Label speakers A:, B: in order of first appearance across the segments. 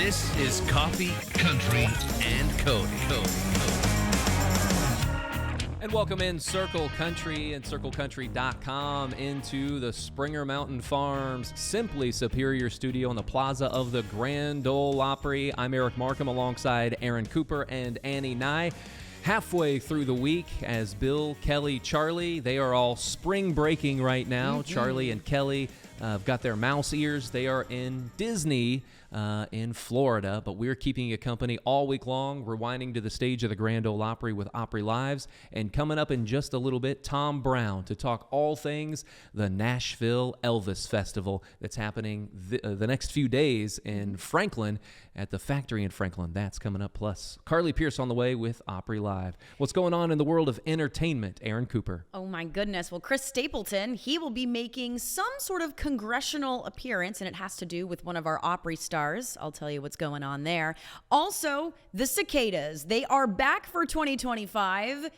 A: This is Coffee, Country, and Cody.
B: And welcome in Circle Country and CircleCountry.com into the Springer Mountain Farms Simply Superior Studio in the Plaza of the Grand Ole Opry. I'm Eric Markham alongside Aaron Cooper and Annie Nye. Halfway through the week as Bill, Kelly, Charlie, they are all spring breaking right now. Charlie and Kelly have got their mouse ears. They are in Disney in Florida, but we're keeping you company all week long, rewinding to the stage of the Grand Ole Opry with Opry Lives. And coming up in just a little bit, Tom Brown to talk all things the Nashville Elvis Festival that's happening the next few days in Franklin at the factory in Franklin. That's coming up. Plus, Carly Pierce on the way with Opry Live. What's going on in the world of entertainment? Aaron Cooper.
C: Oh my goodness. Well, Chris Stapleton, he will be making some sort of congressional appearance, and it has to do with one of our Opry stars. I'll tell you what's going on there. Also, the cicadas. They are back for 2025.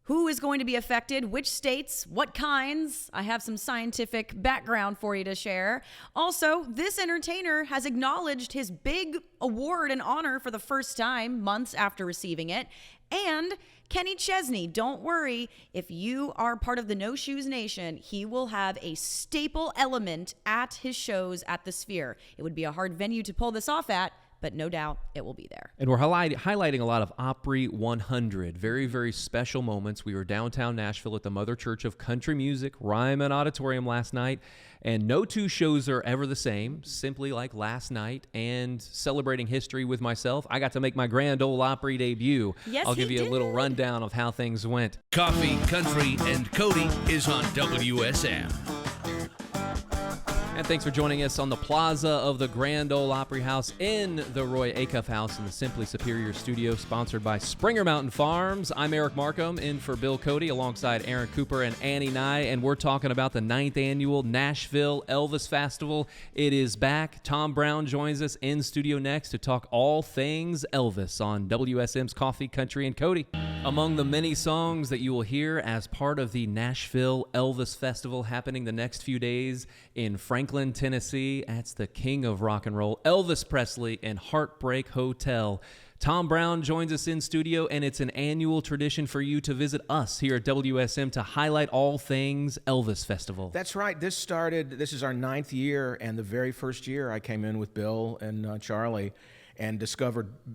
C: Who is going to be affected? Which states? What kinds? I have some scientific background for you to share. Also, this entertainer has acknowledged his big award and honor for the first time, months after receiving it. And Kenny Chesney, don't worry, if you are part of the No Shoes Nation, he will have a staple element at his shows at the Sphere. It would be a hard venue to pull this off at, but no doubt it will be there.
B: And we're highlighting a lot of Opry 100, very, very special moments. We were downtown Nashville at the Mother Church of Country Music, Ryman Auditorium last night, and no two shows are ever the same, simply like last night. And celebrating history with myself, I got to make my Grand Ole Opry debut.
C: Yes,
B: I'll give you a little rundown of how things went.
A: Coffee, Country, and Cody is on WSM.
B: And thanks for joining us on the Plaza of the Grand Ole Opry House in the Roy Acuff House in the Simply Superior Studio, sponsored by Springer Mountain Farms. I'm Eric Markham, in for Bill Cody, alongside Aaron Cooper and Annie Nye, and we're talking about the 9th annual Nashville Elvis Festival. It is back. Tom Brown joins us in studio next to talk all things Elvis on WSM's Coffee, Country, and Cody. Among the many songs that you will hear as part of the Nashville Elvis Festival happening the next few days in Franklin, Tennessee, that's the king of rock and roll, Elvis Presley and Heartbreak Hotel. Tom Brown joins us in studio, and it's an annual tradition for you to visit us here at WSM to highlight all things Elvis Festival.
D: That's right. This is our 9th year, and the very first year I came in with Bill and Charlie, and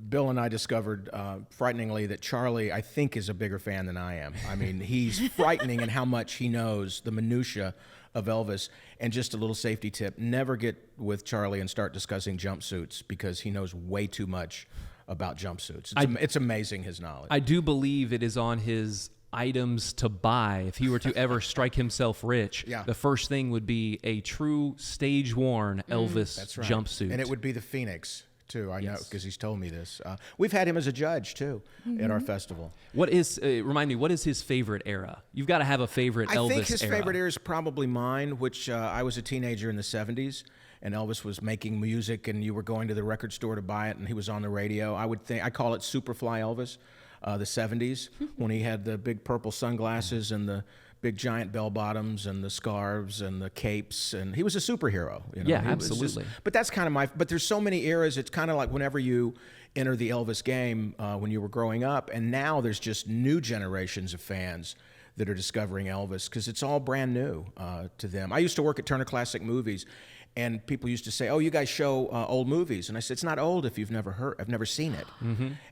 D: Bill and I discovered frighteningly that Charlie, I think, is a bigger fan than I am. I mean, he's frightening in how much he knows the minutia of Elvis. And just a little safety tip, never get with Charlie and start discussing jumpsuits, because he knows way too much about jumpsuits. It's amazing, his knowledge.
B: I do believe it is on his items to buy. If he were to ever strike himself rich, the first thing would be a true stage-worn Elvis jumpsuit.
D: And it would be the Phoenix, too. I know, because he's told me this. We've had him as a judge, too, at our festival.
B: What is, remind me, what is his favorite era? You've got to have a favorite Elvis era.
D: I think his favorite era is probably mine, which I was a teenager in the 70s, and Elvis was making music, and you were going to the record store to buy it, and he was on the radio. I call it Superfly Elvis, the 70s, when he had the big purple sunglasses and the big giant bell bottoms and the scarves and the capes, and he was a superhero. You know?
B: Yeah, absolutely.
D: But that's kind of but there's so many eras. It's kind of like whenever you enter the Elvis game when you were growing up, and now there's just new generations of fans that are discovering Elvis, because it's all brand new to them. I used to work at Turner Classic Movies, and people used to say, "Oh, you guys show old movies," and I said, "It's not old if you've never never seen it."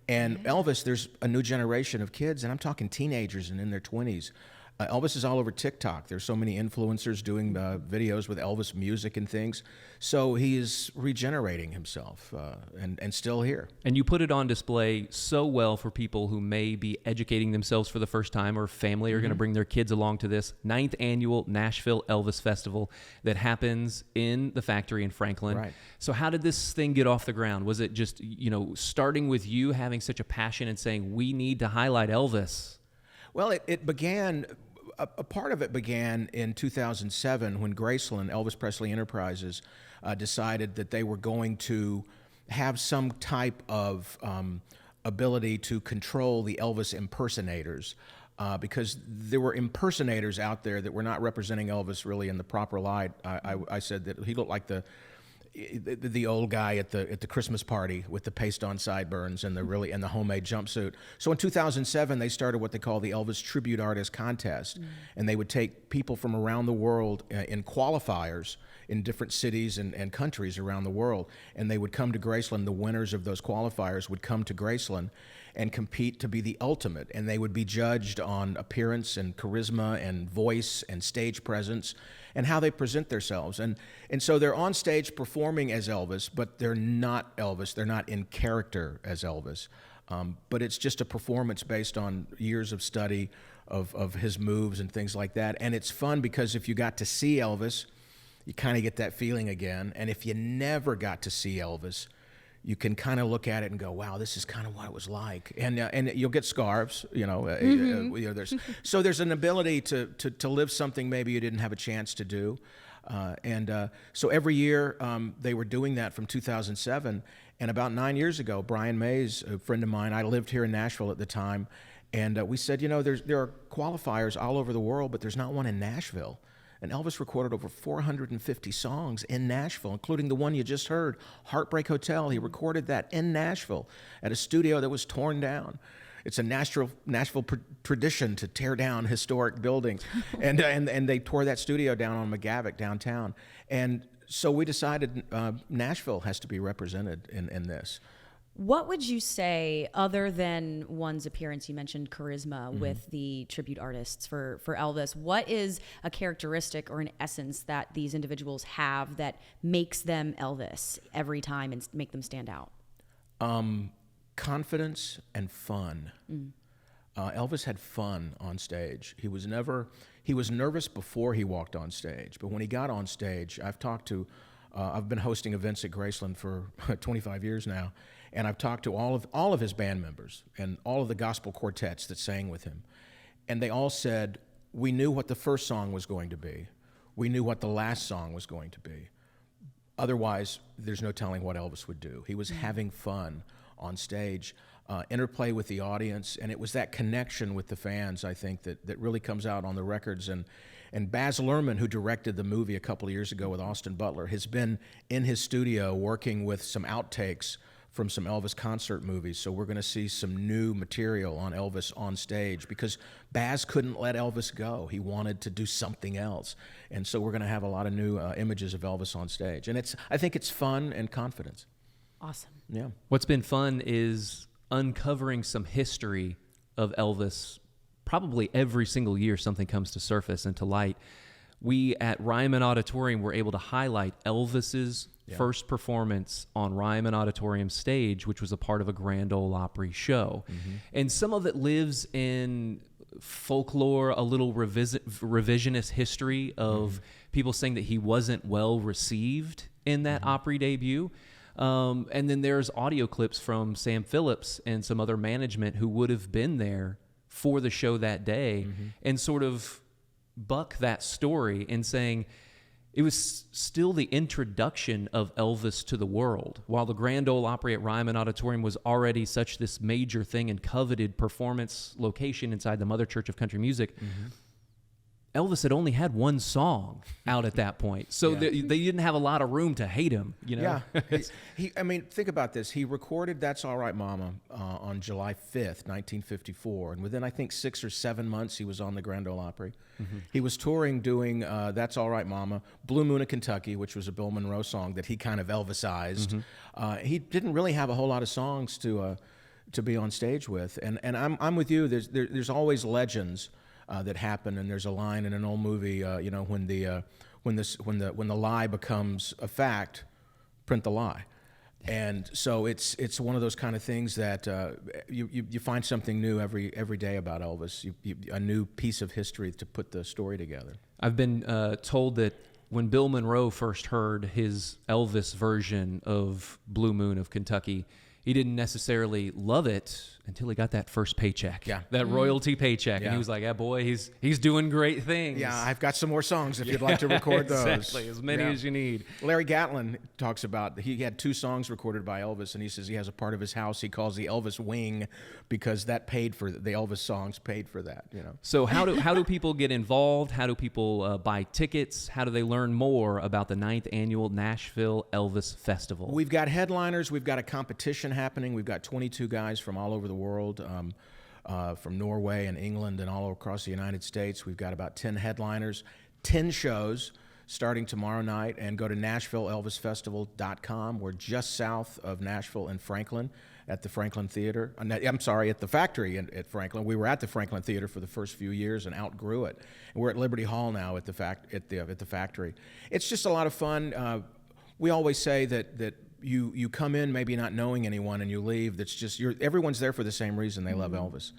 D: And Elvis, there's a new generation of kids, and I'm talking teenagers and in their 20s. Elvis is all over TikTok. There's so many influencers doing videos with Elvis music and things. So he is regenerating himself and still here.
B: And you put it on display so well for people who may be educating themselves for the first time, or family are going to bring their kids along to this 9th annual Nashville Elvis Festival that happens in the factory in Franklin.
D: Right.
B: So how did this thing get off the ground? Was it just, starting with you having such a passion and saying, we need to highlight Elvis?
D: Well, it began, a part of it began in 2007 when Graceland, Elvis Presley Enterprises, decided that they were going to have some type of ability to control the Elvis impersonators, because there were impersonators out there that were not representing Elvis really in the proper light. I said that he looked like the old guy at the Christmas party with the paste-on sideburns and the homemade jumpsuit. So in 2007, they started what they call the Elvis Tribute Artist Contest, and they would take people from around the world in qualifiers in different cities and countries around the world, and they would come to Graceland. The winners of those qualifiers would come to Graceland and compete to be the ultimate, and they would be judged on appearance and charisma and voice and stage presence and how they present themselves. And so they're on stage performing as Elvis, but they're not Elvis. They're not in character as Elvis. But it's just a performance based on years of study of his moves and things like that. And it's fun because if you got to see Elvis, you kind of get that feeling again. And if you never got to see Elvis, you can kind of look at it and go, wow, this is kind of what it was like. And you'll get scarves, there's an ability to live something maybe you didn't have a chance to do. So every year they were doing that from 2007. And about 9 years ago, Brian Mays, a friend of mine, I lived here in Nashville at the time, and we said, there are qualifiers all over the world, but there's not one in Nashville. And Elvis recorded over 450 songs in Nashville, including the one you just heard, Heartbreak Hotel. He recorded that in Nashville at a studio that was torn down. It's a Nashville tradition to tear down historic buildings. and they tore that studio down on McGavick downtown. And so we decided Nashville has to be represented in this.
C: What would you say, other than one's appearance, you mentioned charisma with the tribute artists for Elvis, what is a characteristic or an essence that these individuals have that makes them Elvis every time and make them stand out?
D: Confidence and fun. Elvis had fun on stage. He was nervous before he walked on stage, but when he got on stage, I've been hosting events at Graceland for 25 years now, and I've talked to all of his band members and all of the gospel quartets that sang with him, and they all said, we knew what the first song was going to be. We knew what the last song was going to be. Otherwise, there's no telling what Elvis would do. He was having fun on stage, interplay with the audience, and it was that connection with the fans, I think, that really comes out on the records. And Baz Luhrmann, who directed the movie a couple of years ago with Austin Butler, has been in his studio working with some outtakes from some Elvis concert movies. So we're going to see some new material on Elvis on stage because Baz couldn't let Elvis go. He wanted to do something else. And so we're going to have a lot of new images of Elvis on stage. And I think it's fun and confidence.
C: Awesome.
D: Yeah.
B: What's been fun is uncovering some history of Elvis. Probably every single year something comes to surface and to light. We at Ryman Auditorium were able to highlight Elvis's first performance on Ryman Auditorium stage, which was a part of a Grand Ole Opry show. And some of it lives in folklore, a little revisionist history of people saying that he wasn't well received in that Opry debut. And then there's audio clips from Sam Phillips and some other management who would have been there for the show that day and sort of buck that story in saying it was still the introduction of Elvis to the world. While the Grand Ole Opry at Ryman Auditorium was already such this major thing and coveted performance location inside the Mother Church of Country Music, Elvis had only had one song out at that point. So they didn't have a lot of room to hate him,
D: Yeah. I mean, think about this. He recorded That's All Right Mama on July 5th, 1954. And within, I think, 6 or 7 months, he was on the Grand Ole Opry. He was touring doing That's All Right Mama, Blue Moon of Kentucky, which was a Bill Monroe song that he kind of Elvisized. He didn't really have a whole lot of songs to be on stage with. And I'm with you. There's always legends that happen, and there's a line in an old movie, when the lie becomes a fact, print the lie. And so it's one of those kind of things that you find something new every day about Elvis, a new piece of history to put the story together.
B: I've been told that when Bill Monroe first heard his Elvis version of Blue Moon of Kentucky, he didn't necessarily love it until he got that first paycheck.
D: Yeah.
B: That royalty paycheck.
D: Yeah.
B: And he was like, yeah, boy, he's doing great things.
D: Yeah, I've got some more songs if you'd like to record those.
B: Exactly, as many as you need.
D: Larry Gatlin talks about, he had 2 songs recorded by Elvis, and he says he has a part of his house he calls the Elvis wing because that paid for, the Elvis songs paid for that, you know.
B: So how do people get involved? How do people buy tickets? How do they learn more about the 9th annual Nashville Elvis Festival?
D: We've got headliners. We've got a competition happening. We've got 22 guys from all over the world, from Norway and England and all across the United States. We've got about 10 headliners, 10 shows starting tomorrow night. And go to NashvilleElvisFestival.com. We're just south of Nashville and Franklin at the Franklin Theater. I'm sorry, at the factory at Franklin. We were at the Franklin Theater for the first few years and outgrew it. And we're at Liberty Hall now at the factory. It's just a lot of fun. We always say that you come in maybe not knowing anyone and you leave. That's just everyone's there for the same reason. They love Elvis,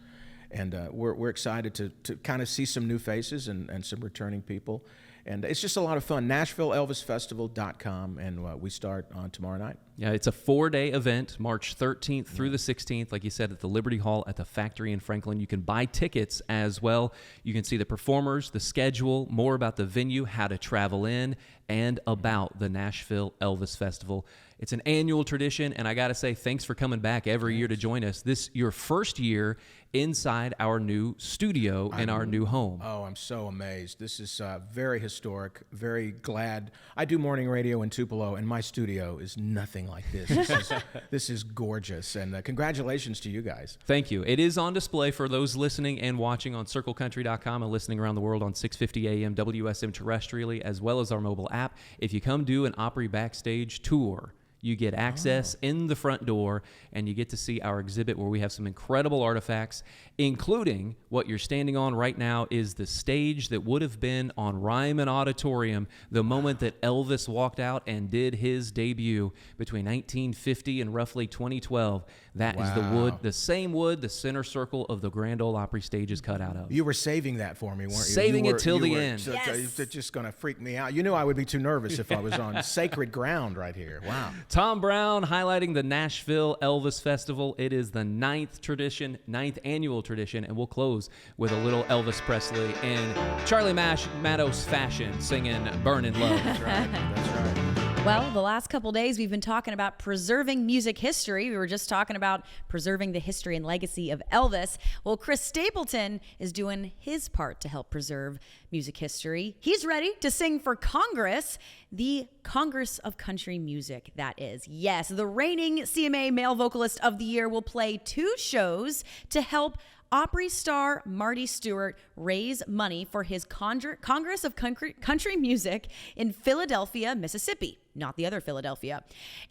D: and we're excited to kind of see some new faces and some returning people, and it's just a lot of fun. NashvilleElvisFestival.com, and we start on tomorrow night.
B: Yeah, it's a 4-day event, March 13th through the 16th, like you said, at the Liberty Hall at the factory in Franklin. You can buy tickets as well. You can see the performers, the schedule, more about the venue, how to travel in, and about the Nashville Elvis Festival. It's an annual tradition, and I got to say, thanks for coming back every year to join us. This your first year inside our new studio in our new home.
D: Oh, I'm so amazed. This is very historic, very glad. I do morning radio in Tupelo, and my studio is nothing like this. This is gorgeous, and congratulations to you guys.
B: Thank you. It is on display for those listening and watching on CircleCountry.com and listening around the world on 650 AM WSM terrestrially, as well as our mobile app. If you come do an Opry backstage tour, you get access in the front door, and you get to see our exhibit where we have some incredible artifacts, including what you're standing on right now is the stage that would have been on Ryman Auditorium the moment that Elvis walked out and did his debut between 1950 and roughly 2012. That is the wood, the same wood the center circle of the Grand Ole Opry stage is cut out of.
D: You were saving that for me, weren't you?
B: Saving it till the end.
C: Yes.
D: It's just going to freak me out. You knew I would be too nervous if I was on sacred ground right here. Wow.
B: Tom Brown highlighting the Nashville Elvis Festival. It is the 9th annual tradition, and we'll close with a little Elvis Presley in Charlie Matos fashion, singing Burnin' Love.
D: That's right. That's right.
C: Well, the last couple days we've been talking about preserving music history. We were just talking about preserving the history and legacy of Elvis. Well, Chris Stapleton is doing his part to help preserve music history. He's ready to sing for Congress, the Congress of Country Music, that is. Yes, the reigning CMA Male Vocalist of the Year will play 2 shows to help Opry star Marty Stewart raise money for his Congress of Country Music in Philadelphia, Mississippi, not the other Philadelphia.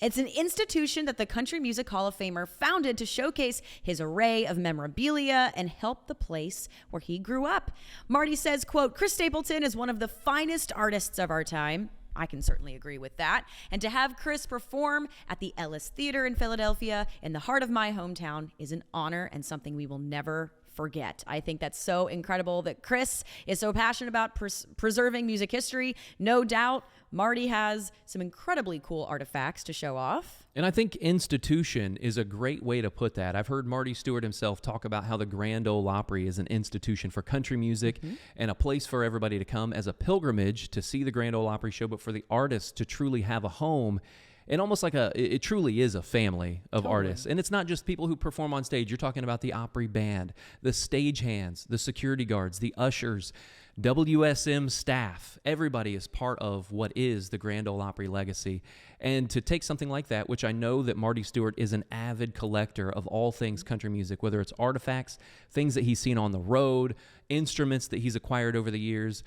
C: It's an institution that the Country Music Hall of Famer founded to showcase his array of memorabilia and help the place where he grew up. Marty says, quote, Chris Stapleton is one of the finest artists of our time. I can certainly agree with that. And to have Chris perform at the Ellis Theater in Philadelphia, in the heart of my hometown, is an honor and something we will never forget. I think that's so incredible that Chris is so passionate about preserving music history. No doubt Marty has some incredibly cool artifacts to show off.
B: And I think institution is a great way to put that. I've heard Marty Stewart himself talk about how the Grand Ole Opry is an institution for country music and a place for everybody to come as a pilgrimage to see the Grand Ole Opry show, but for the artists to truly have a home. And almost like it truly is a family of artists. And it's not just people who perform on stage. You're talking about the Opry band, the stagehands, the security guards, the ushers, WSM staff. Everybody is part of what is the Grand Ole Opry legacy. And to take something like that, which I know that Marty Stewart is an avid collector of all things country music, whether it's artifacts, things that he's seen on the road, instruments that he's acquired over the years,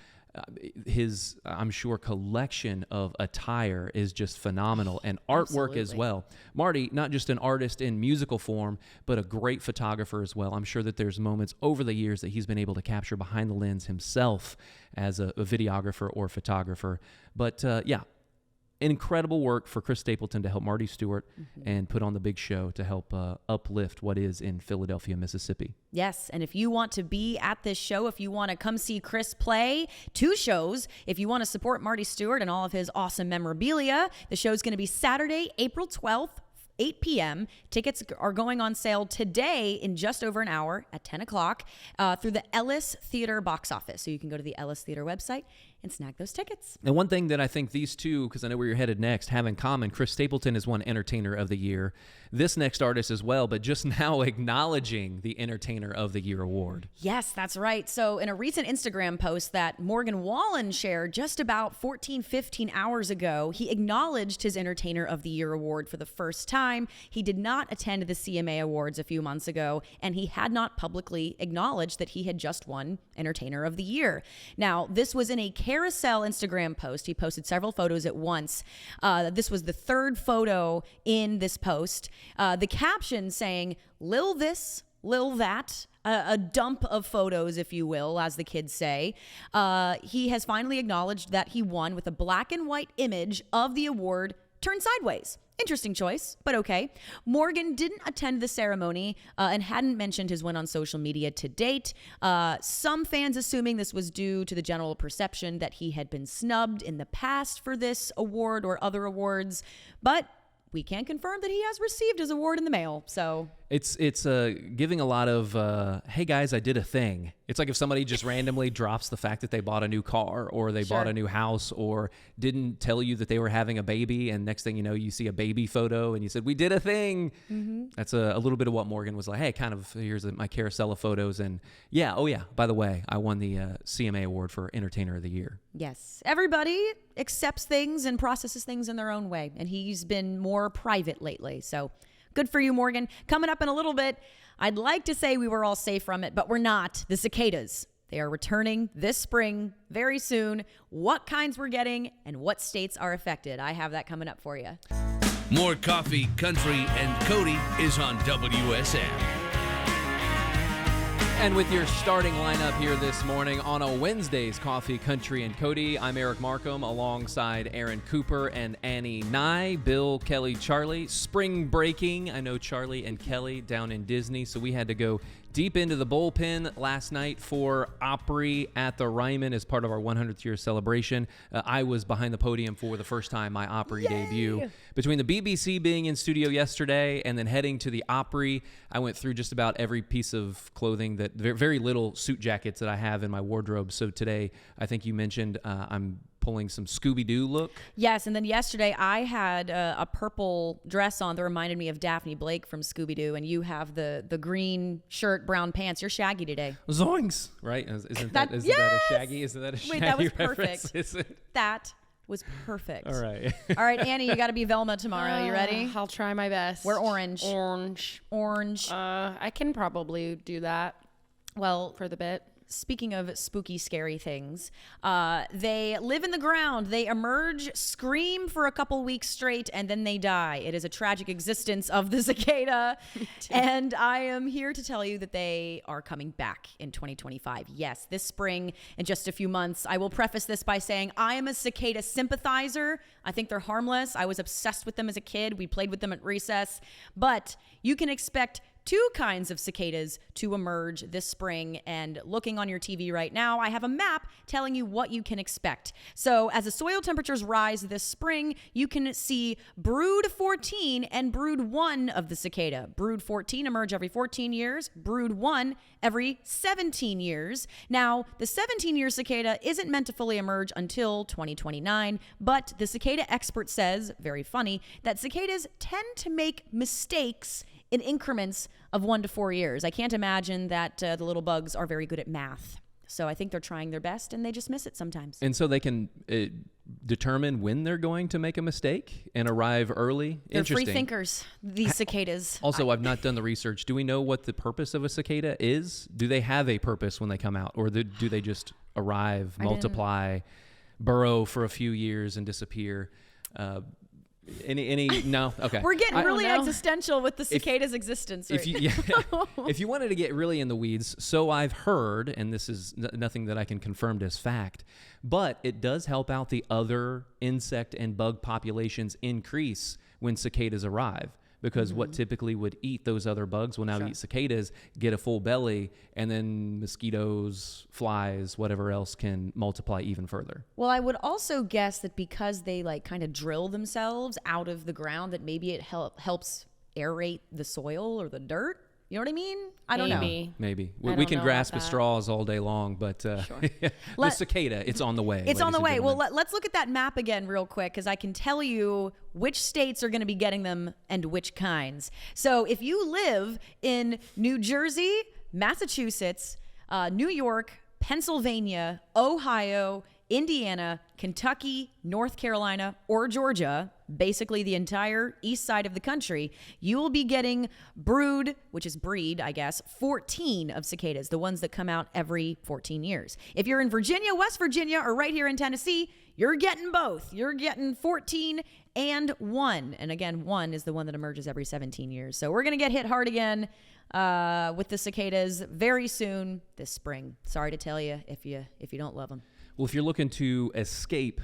B: his, I'm sure, collection of attire is just phenomenal, and artwork as well. Marty, not just an artist in musical form, but a great photographer as well. I'm sure that there's moments over the years that he's been able to capture behind the lens himself as a videographer or photographer. But yeah, incredible work for Chris Stapleton to help Marty Stewart and put on the big show to help uplift what is in Philadelphia, Mississippi.
C: Yes, and if you want to be at this show, if you want to come see Chris play 2 shows, if you want to support Marty Stewart and all of his awesome memorabilia, the show's going to be Saturday, April 12th 8 p.m. Tickets are going on sale today in just over an hour at 10 o'clock through the Ellis Theater box office. So you can go to the Ellis Theater website and snag those tickets.
B: And one thing that I think these two, because I know where you're headed next, have in common, Chris Stapleton is won Entertainer of the Year. This next artist as well, but just now acknowledging the Entertainer of the Year award.
C: Yes, that's right. So in a recent Instagram post that Morgan Wallen shared just about 15 hours ago, he acknowledged his Entertainer of the Year award for the first time. He did not attend the CMA Awards a few months ago, and he had not publicly acknowledged that he had just won Entertainer of the Year. Now, this was in a carousel Instagram post. He posted several photos at once. This was the third photo in this post. The caption saying, "Lil this, Lil that," a dump of photos, if you will, as the kids say. He has finally acknowledged that he won with a black and white image of the award turned sideways. Interesting choice, but okay. Morgan didn't attend the ceremony and hadn't mentioned his win on social media to date. Some fans assuming this was due to the general perception that he had been snubbed in the past for this award or other awards, but we can confirm that he has received his award in the mail. So
B: it's giving a lot of, hey guys, I did a thing. It's like if somebody just randomly drops the fact that they bought a new car or they bought a new house or didn't tell you that they were having a baby, and next thing you know, you see a baby photo and you said, we did a thing. Mm-hmm. That's a little bit of what Morgan was like, hey, kind of, here's my carousel of photos. And by the way, I won the CMA award for Entertainer of the Year.
C: Yes. Everybody accepts things and processes things in their own way, and he's been more private lately. So good for you, Morgan. Coming up in a little bit, I'd like to say we were all safe from it, but we're not. The cicadas. They are returning this spring very soon. What kinds we're getting and what states are affected. I have that coming up for you.
A: More Coffee, Country, and Cody is on WSM.
B: And with your starting lineup here this morning on a Wednesday's Coffee, Country, and Cody, I'm Eric Markham alongside Aaron Cooper and Annie Nye, Bill, Kelly, Charlie. Spring breaking. I know Charlie and Kelly down in Disney, so we had to go deep into the bullpen last night for Opry at the Ryman as part of our 100th year celebration. I was behind the podium for the first time, my Opry debut. Between the BBC being in studio yesterday and then heading to the Opry, I went through just about every piece of clothing, that very little suit jackets that I have in my wardrobe. So today, I think you mentioned I'm pulling some Scooby-Doo look.
C: Yes, and then yesterday I had a purple dress on that reminded me of Daphne Blake from Scooby-Doo, and you have the green shirt, brown pants. You're Shaggy today.
B: Zoinks! Right? Isn't that a Shaggy? Isn't that a Shaggy?
C: Wait, that was
B: reference?
C: perfect. That was perfect.
B: All right.
C: All right, Annie, you got to be Velma tomorrow. You ready?
E: I'll try my best.
C: We're orange.
E: Orange. I can probably do that.
C: Well,
E: for the bit.
C: Speaking of spooky, scary things, they live in the ground. They emerge, scream for a couple weeks straight, and then they die. It is a tragic existence of the cicada. And I am here to tell you that they are coming back in 2025. Yes, this spring, in just a few months. I will preface this by saying I am a cicada sympathizer. I think they're harmless. I was obsessed with them as a kid. We played with them at recess. But you can expect two kinds of cicadas to emerge this spring, and looking on your TV right now, I have a map telling you what you can expect. So as the soil temperatures rise this spring, you can see brood 14 and brood 1 of the cicada. Brood 14 emerge every 14 years, brood 1 every 17 years. Now, the 17-year cicada isn't meant to fully emerge until 2029, but the cicada expert says, very funny, that cicadas tend to make mistakes in increments of 1 to 4 years. I can't imagine that the little bugs are very good at math. So I think they're trying their best, and they just miss it sometimes.
B: And so they can determine when they're going to make a mistake and arrive early?
C: They're
B: Interesting.
C: free thinkers, these cicadas.
B: Also, I've not done the research. Do we know what the purpose of a cicada is? Do they have a purpose when they come out? Or do they just arrive, multiply, burrow for a few years, and disappear? No? Okay.
C: We're getting really existential with the cicada's existence. Right?
B: If you wanted to get really in the weeds, so I've heard, and this is nothing that I can confirm as fact, but it does help out the other insect and bug populations increase when cicadas arrive. because what typically would eat those other bugs will now eat cicadas, get a full belly, and then mosquitoes, flies, whatever else can multiply even further.
C: Well, I would also guess that because they like kind of drill themselves out of the ground, that maybe it helps aerate the soil or the dirt. You know what I mean? I don't know.
B: Maybe.
E: I
B: We
E: don't
B: can
E: know
B: grasp
E: about
B: at
E: that.
B: straws all day long, but the cicada, it's on the way.
C: It's on the way. Well,
B: Well,
C: let's look at that map again real quick, because I can tell you which states are going to be getting them and which kinds. So if you live in New Jersey, Massachusetts, New York, Pennsylvania, Ohio, Indiana, Kentucky, North Carolina, or Georgia, basically the entire east side of the country, you will be getting which is breed, I guess, 14 of cicadas, the ones that come out every 14 years. If you're in Virginia, West Virginia, or right here in Tennessee, you're getting both. You're getting 14 and 1. And again, 1 is the one that emerges every 17 years. So we're going to get hit hard again with the cicadas very soon this spring. Sorry to tell you if you don't love them.
B: Well, if you're looking to escape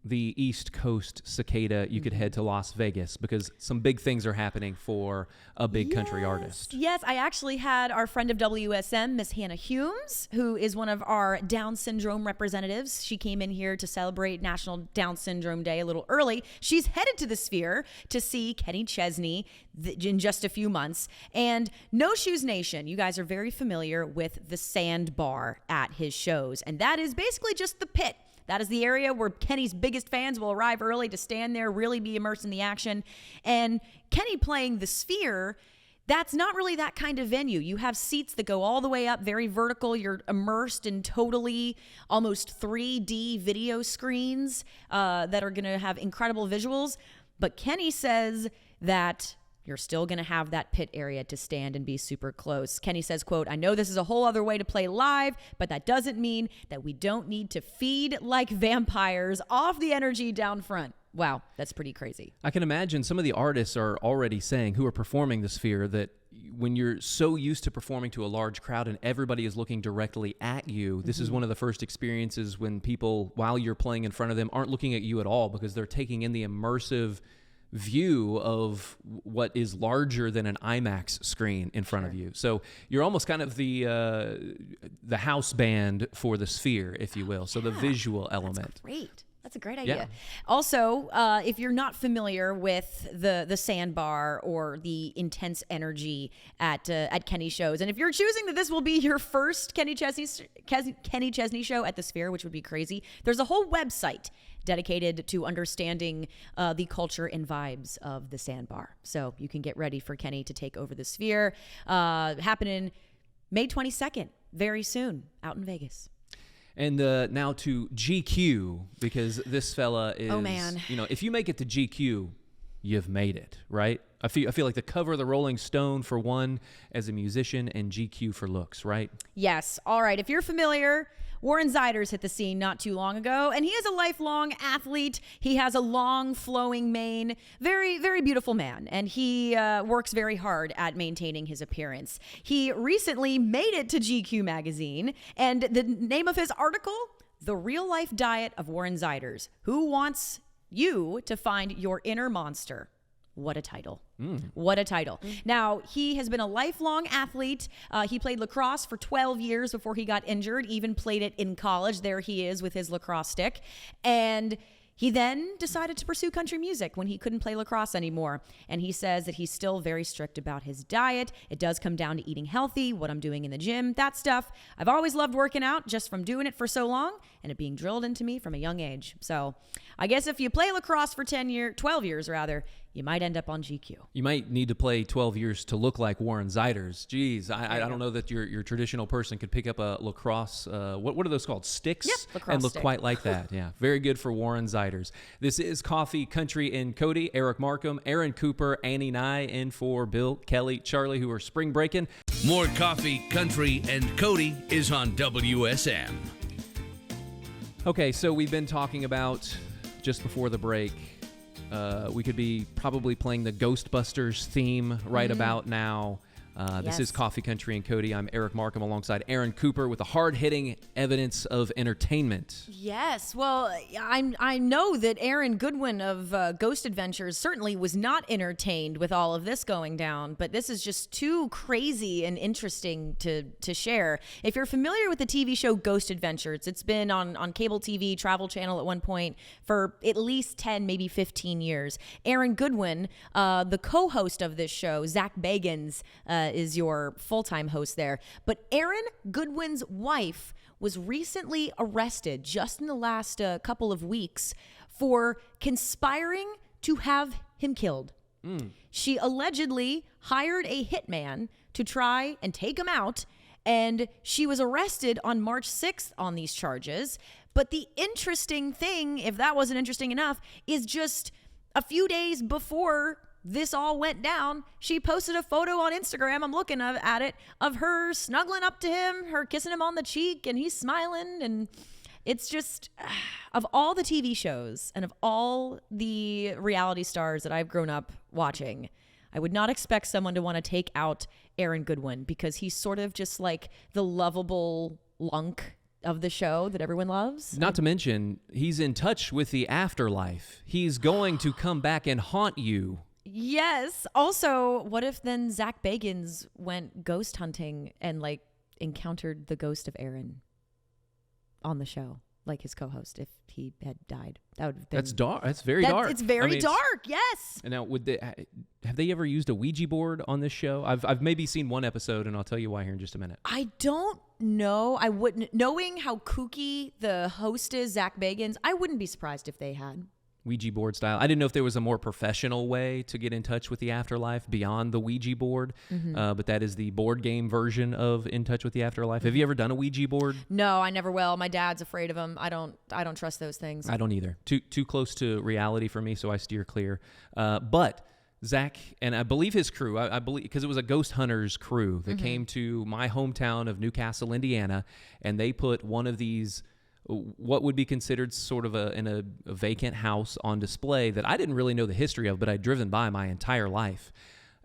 B: the East Coast cicada, you could head to Las Vegas because some big things are happening for a big country artist.
C: Yes, I actually had our friend of WSM, Miss Hannah Humes, who is one of our Down syndrome representatives. She came in here to celebrate National Down Syndrome Day a little early. She's headed to the Sphere to see Kenny Chesney in just a few months. And No Shoes Nation, you guys are very familiar with the sandbar at his shows. And that is basically just the pit. That is the area where Kenny's biggest fans will arrive early to stand there, really be immersed in the action. And Kenny playing the Sphere, that's not really that kind of venue. You have seats that go all the way up, very vertical. You're immersed in totally almost 3D video screens that are going to have incredible visuals. But Kenny says that you're still going to have that pit area to stand and be super close. Kenny says, quote, "I know this is a whole other way to play live, but that doesn't mean that we don't need to feed like vampires off the energy down front." Wow, that's pretty crazy.
B: I can imagine some of the artists are already saying, who are performing the Sphere, that when you're so used to performing to a large crowd and everybody is looking directly at you, this is one of the first experiences when people, while you're playing in front of them, aren't looking at you at all because they're taking in the immersive view of what is larger than an IMAX screen in front of you. So you're almost kind of the house band for the Sphere, if you will. So the visual element.
C: That's great. That's a great idea.
B: Yeah.
C: Also, if you're not familiar with the sandbar or the intense energy at Kenny shows, and if you're choosing that this will be your first Kenny Chesney show at the Sphere, which would be crazy, there's a whole website dedicated to understanding the culture and vibes of the sandbar. So you can get ready for Kenny to take over the Sphere. Happening May 22nd, very soon, out in Vegas.
B: And now to GQ, because this fella is,
C: Oh, man.
B: you know, if you make it to GQ, you've made it, right? I feel like the cover of the Rolling Stone for one as a musician and GQ for looks, right?
C: Yes. All right. If you're familiar, Warren Zeiders hit the scene not too long ago, and he is a lifelong athlete. He has a long flowing mane, very, very beautiful man, and he works very hard at maintaining his appearance. He recently made it to GQ magazine, and the name of his article, The Real Life Diet of Warren Zeiders. Who wants you to find your inner monster? What a title. What a title. Now, he has been a lifelong athlete. He played lacrosse for 12 years before he got injured, even played it in college. There he is with his lacrosse stick. And he then decided to pursue country music when he couldn't play lacrosse anymore. And he says that he's still very strict about his diet. It does come down to eating healthy, what I'm doing in the gym, that stuff. I've always loved working out just from doing it for so long and it being drilled into me from a young age. So I guess if you play lacrosse for 12 years, you might end up on GQ.
B: You might need to play 12 years to look like Warren Zeiders. Geez, I don't know that your traditional person could pick up a lacrosse, what are those called, sticks?
C: Yep, lacrosse
B: and look
C: stick.
B: quite like that. Yeah, very good for Warren Zeiders. This is Coffee, Country, and Cody. Eric Markham, Aaron Cooper, Annie Nye, and for Bill, Kelly, Charlie, who are spring breaking.
A: More Coffee, Country, and Cody is on WSM.
B: Okay, so we've been talking about, just before the break, we could be probably playing the Ghostbusters theme right about now. This
C: Yes.
B: is Coffee Country and Cody. I'm Eric Markham alongside Aaron Cooper with the hard-hitting evidence of entertainment.
C: Yes, well, I know that Aaron Goodwin of Ghost Adventures certainly was not entertained with all of this going down, but this is just too crazy and interesting to share. If you're familiar with the TV show Ghost Adventures, it's been on cable TV, Travel Channel at one point for at least 10, maybe 15 years. Aaron Goodwin, the co-host of this show, Zach Bagans, is your full-time host there. But Aaron Goodwin's wife was recently arrested just in the last couple of weeks for conspiring to have him killed. She allegedly hired a hitman to try and take him out, and she was arrested on March 6th on these charges. But the interesting thing, if that wasn't interesting enough, is just a few days before this all went down, she posted a photo on Instagram, I'm looking at it, of her snuggling up to him, her kissing him on the cheek, and he's smiling. And it's just, of all the TV shows and of all the reality stars that I've grown up watching, I would not expect someone to want to take out Aaron Goodwin, because he's sort of just like the lovable lunk of the show that everyone loves.
B: Not to mention, he's in touch with the afterlife. He's going to come back and haunt you.
C: Yes. Also, what if then Zach Bagans went ghost hunting and like encountered the ghost of Aaron on the show, like his co-host, if he had died? That would have been.
B: That's dark. That's very dark.
C: It's very dark. Yes.
B: And now, have they ever used a Ouija board on this show? I've maybe seen one episode, and I'll tell you why here in just a minute.
C: I don't know. I wouldn't, knowing how kooky the host is, Zach Bagans, I wouldn't be surprised if they had.
B: Ouija board style. I didn't know if there was a more professional way to get in touch with the afterlife beyond the Ouija board, but that is the board game version of In Touch with the Afterlife. Have you ever done a Ouija board?
C: No, I never will. My dad's afraid of them. I don't trust those things.
B: I don't either. Too close to reality for me, so I steer clear. But Zach, and I believe his crew, I believe, because it was a ghost hunters crew that came to my hometown of Newcastle, Indiana, and they put one of these, what would be considered sort of in a vacant house on display that I didn't really know the history of, but I'd driven by my entire life.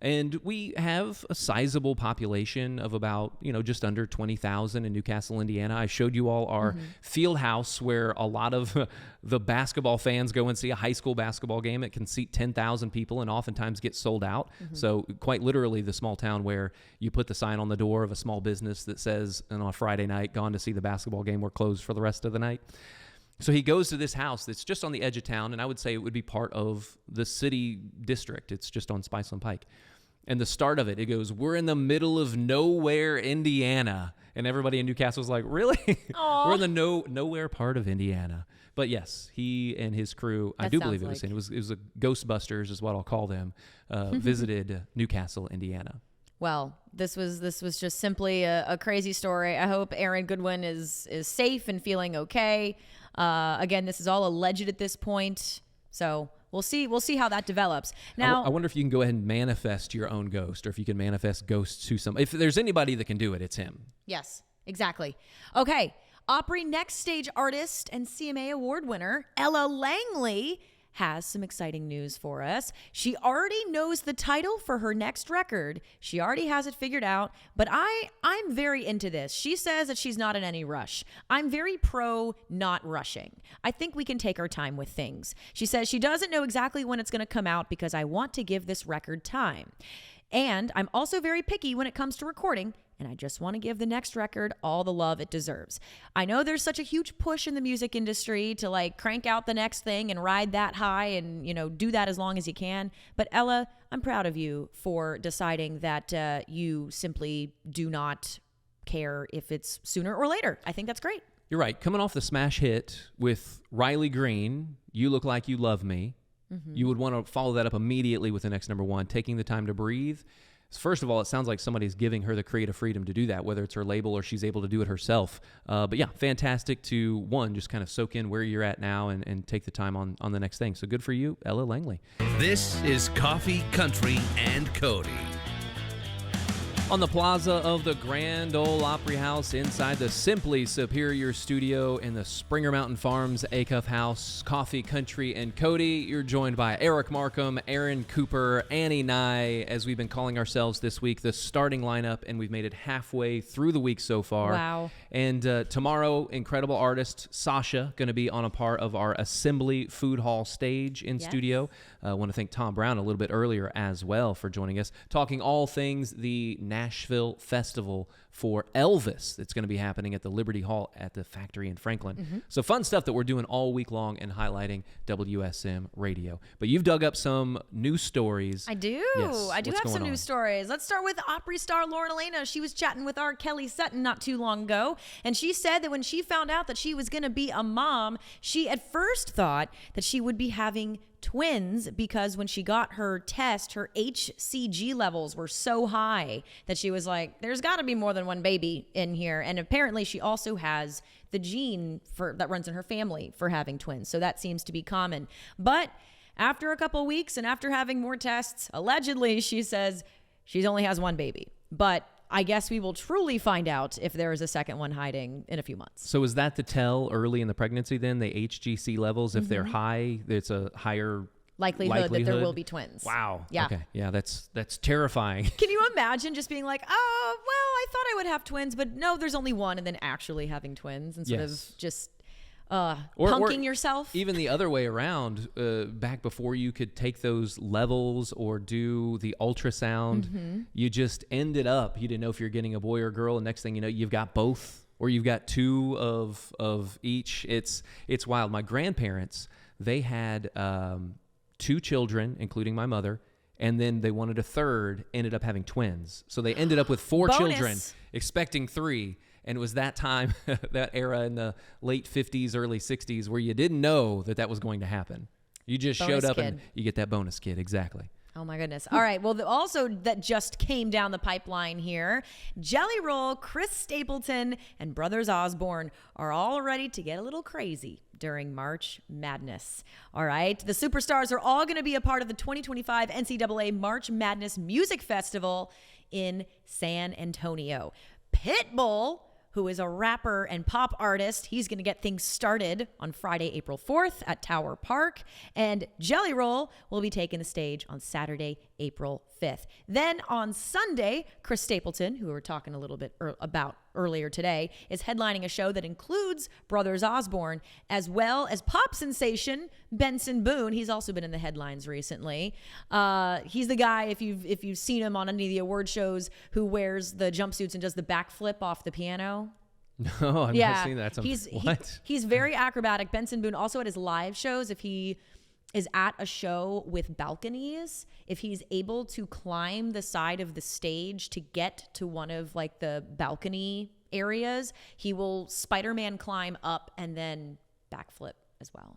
B: And we have a sizable population of about, just under 20,000 in Newcastle, Indiana. I showed you all our field house where a lot of the basketball fans go and see a high school basketball game. It can seat 10,000 people and oftentimes get sold out. So quite literally the small town where you put the sign on the door of a small business that says, on a Friday night, gone to see the basketball game, we're closed for the rest of the night. So he goes to this house that's just on the edge of town, and I would say it would be part of the city district. It's just on Spiceland Pike. And the start of it goes, we're in the middle of nowhere, Indiana. And everybody in Newcastle was like, really? We're in the nowhere part of Indiana. But yes, he and his crew, I do believe it was him. It was a Ghostbusters is what I'll call them, visited Newcastle, Indiana.
C: Well, this was just simply a crazy story. I hope Aaron Goodwin is safe and feeling okay. Again, this is all alleged at this point, so we'll see how that develops. Now,
B: I wonder if you can go ahead and manifest your own ghost, or if you can manifest ghosts to some. If there's anybody that can do it, it's him.
C: Yes, exactly. Okay, Opry Next Stage artist and CMA Award winner Ella Langley has some exciting news for us. She already knows the title for her next record. She already has it figured out, but I'm very into this. She says that she's not in any rush. I'm very pro not rushing. I think we can take our time with things. She says she doesn't know exactly when it's going to come out because I want to give this record time. And I'm also very picky when it comes to recording, and I just want to give the next record all the love it deserves. I know there's such a huge push in the music industry to like crank out the next thing and ride that high and, do that as long as you can. But Ella, I'm proud of you for deciding that you simply do not care if it's sooner or later. I think that's great.
B: You're right. Coming off the smash hit with Riley Green, You Look Like You Love Me, you would want to follow that up immediately with the next number one, Taking the Time to Breathe. First of all, it sounds like somebody's giving her the creative freedom to do that, whether it's her label or she's able to do it herself. But yeah, fantastic to, one, just kind of soak in where you're at now and take the time on the next thing. So good for you, Ella Langley.
A: This is Coffee, Country, and Cody.
B: On the plaza of the Grand Ole Opry House inside the Simply Superior Studio in the Springer Mountain Farms Acuff House, Coffee, Country, and Cody. You're joined by Eric Markham, Aaron Cooper, Annie Nye, as we've been calling ourselves this week, the starting lineup, and we've made it halfway through the week so far.
C: Wow.
B: And tomorrow, incredible artist Sasha going to be on a part of our Assembly Food Hall stage in studio. I want to thank Tom Brown a little bit earlier as well for joining us, talking all things the Nashville Festival for Elvis that's going to be happening at the Liberty Hall at the factory in Franklin.
C: Mm-hmm.
B: So fun stuff that we're doing all week long and highlighting WSM Radio. But you've dug up some news stories.
C: I do.
B: Yes.
C: I do
B: What's
C: have some
B: going on?
C: news stories. Let's start with Opry star Lauren Elena. She was chatting with our Kelly Sutton not too long ago, and she said that when she found out that she was going to be a mom, she at first thought that she would be having twins because when she got her test, her HCG levels were so high that she was like, there's got to be more than one baby in here. And apparently she also has the gene that runs in her family for having twins. So that seems to be common. But after a couple weeks and after having more tests, allegedly, she says she only has one baby. But I guess we will truly find out if there is a second one hiding in a few months.
B: So is that the tell early in the pregnancy then, the HGC levels? If they're high, it's a higher
C: Likelihood that there will be twins.
B: Wow.
C: Yeah.
B: Okay. Yeah, that's terrifying.
C: Can you imagine just being like, oh, well, I thought I would have twins, but no, there's only one, and then actually having twins and sort
B: Yes.
C: of just
B: Or
C: punking yourself?
B: Even the other way around, back before you could take those levels or do the ultrasound, you just ended up, you didn't know if you're getting a boy or a girl, and next thing you know, you've got both, or you've got two of each. It's wild. My grandparents, they had two children, including my mother, and then they wanted a third, ended up having twins. So they ended up with four
C: Bonus.
B: children, expecting three. And it was that time, that era in the late 50s, early 60s, where you didn't know that was going to happen. You just
C: Bonus
B: showed up
C: kid.
B: and you get that bonus kid. Exactly.
C: Oh my goodness. All right. Well, also that just came down the pipeline here. Jelly Roll, Chris Stapleton, and Brothers Osborne are all ready to get a little crazy during March Madness. All right. The superstars are all going to be a part of the 2025 NCAA March Madness Music Festival in San Antonio. Pitbull, who is a rapper and pop artist, he's going to get things started on Friday, April 4th at Tower Park. And Jelly Roll will be taking the stage on Saturday, April 5th. Then on Sunday, Chris Stapleton, who we were talking a little bit about earlier today, is headlining a show that includes Brothers Osborne, as well as pop sensation Benson Boone. He's also been in the headlines recently. He's the guy, if you've seen him on any of the award shows, who wears the jumpsuits and does the backflip off the piano.
B: No, I've not seen that.
C: He's very acrobatic. Benson Boone also at his live shows, if he is at a show with balconies, if he's able to climb the side of the stage to get to one of like the balcony areas, he will Spider-Man climb up and then backflip as well.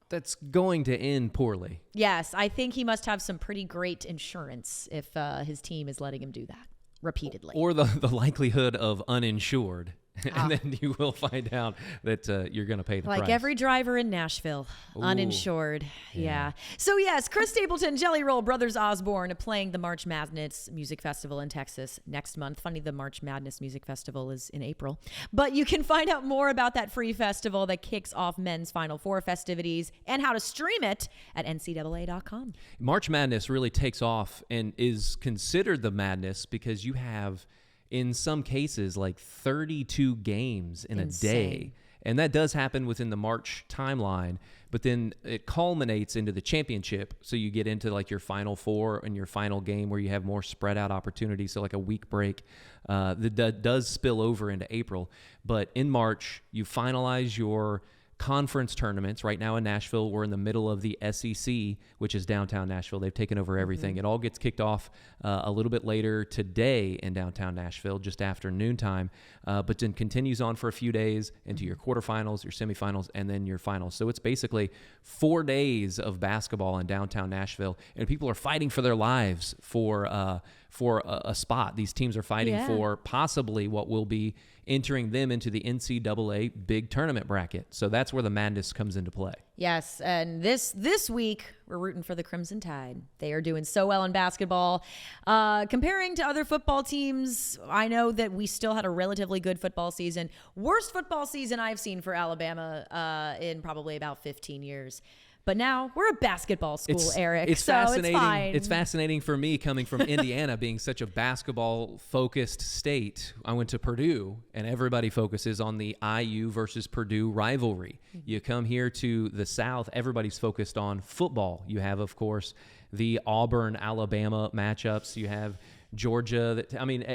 B: That's going to end poorly.
C: Yes, I think he must have some pretty great insurance if his team is letting him do that repeatedly.
B: Or the likelihood of uninsured. And then you will find out that you're going to pay the price.
C: Like every driver in Nashville, uninsured. Yeah. So yes, Chris Stapleton, Jelly Roll, Brothers Osborne playing the March Madness Music Festival in Texas next month. Funny, the March Madness Music Festival is in April. But you can find out more about that free festival that kicks off men's Final Four festivities and how to stream it at ncaa.com.
B: March Madness really takes off and is considered the madness because you have, in some cases, like 32 games in
C: Insane.
B: a day. And that does happen within the March timeline, but then it culminates into the championship. So you get into like your Final Four and your final game where you have more spread out opportunities. So like a week break that does spill over into April. But in March, you finalize your conference tournaments. Right now in Nashville, we're in the middle of the SEC, which is downtown Nashville. They've taken over everything. It all gets kicked off a little bit later today in downtown Nashville, just after noontime, but then continues on for a few days into your quarterfinals, your semifinals, and then your finals. So it's basically 4 days of basketball in downtown Nashville, and people are fighting for their lives for for a spot. These teams are fighting for possibly what will be entering them into the NCAA big tournament bracket. So that's where the madness comes into play.
C: Yes, and this week we're rooting for the Crimson Tide. They are doing so well in basketball. Comparing to other football teams, I know that we still had a relatively good football season. Worst football season I've seen for Alabama in probably about 15 years. But now we're a basketball school, Eric.
B: It's
C: so
B: fascinating.
C: It's fine.
B: It's fascinating for me coming from Indiana, being such a basketball-focused state. I went to Purdue, and everybody focuses on the IU versus Purdue rivalry. You come here to the South, everybody's focused on football. You have, of course, the Auburn-Alabama matchups. You have Georgia.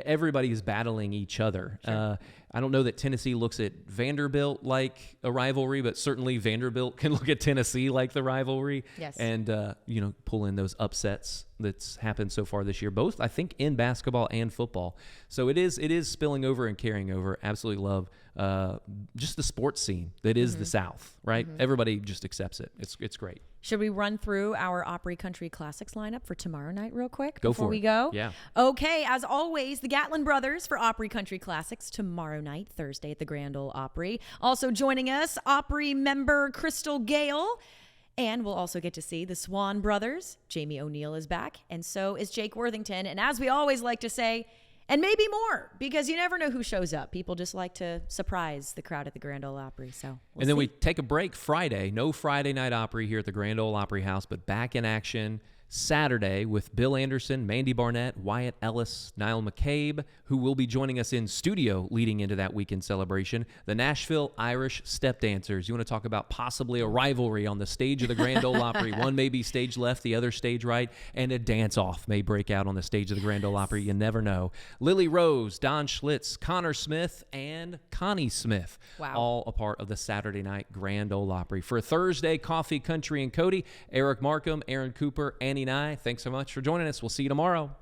B: Everybody's battling each other. Sure. I don't know that Tennessee looks at Vanderbilt like a rivalry, but certainly Vanderbilt can look at Tennessee like the rivalry.
C: Yes.
B: And, pull in those upsets that's happened so far this year, both, I think, in basketball and football. So it is spilling over and carrying over. Absolutely love just the sports scene that is the South, right? Everybody just accepts it. It's great.
C: Should we run through our Opry Country Classics lineup for tomorrow night real quick
B: Go
C: before
B: for
C: we
B: it.
C: go?
B: Yeah.
C: Okay, as always, the Gatlin Brothers for Opry Country Classics tomorrow night, Thursday at the Grand Ole Opry. Also joining us, Opry member Crystal Gale. And we'll also get to see the Swan Brothers. Jamie O'Neill is back, and so is Jake Worthington. And as we always like to say, and maybe more, because you never know who shows up. People just like to surprise the crowd at the Grand Ole Opry. So we'll
B: and then
C: see.
B: we take a break Friday. No Friday night Opry here at the Grand Ole Opry House, but back in action Saturday with Bill Anderson, Mandy Barnett, Wyatt Ellis, Niall McCabe, who will be joining us in studio leading into that weekend celebration. The Nashville Irish Step Dancers. You want to talk about possibly a rivalry on the stage of the Grand Ole Opry. One may be stage left, the other stage right, and a dance-off may break out on the stage of the Grand Ole Opry. You never know. Lily Rose, Don Schlitz, Connor Smith, and Connie Smith.
C: Wow.
B: All a part of the Saturday night Grand Ole Opry. For Thursday, Coffee, Country, and Cody, Eric Markham, Aaron Cooper, Annie Nye, thanks so much for joining us. We'll see you tomorrow.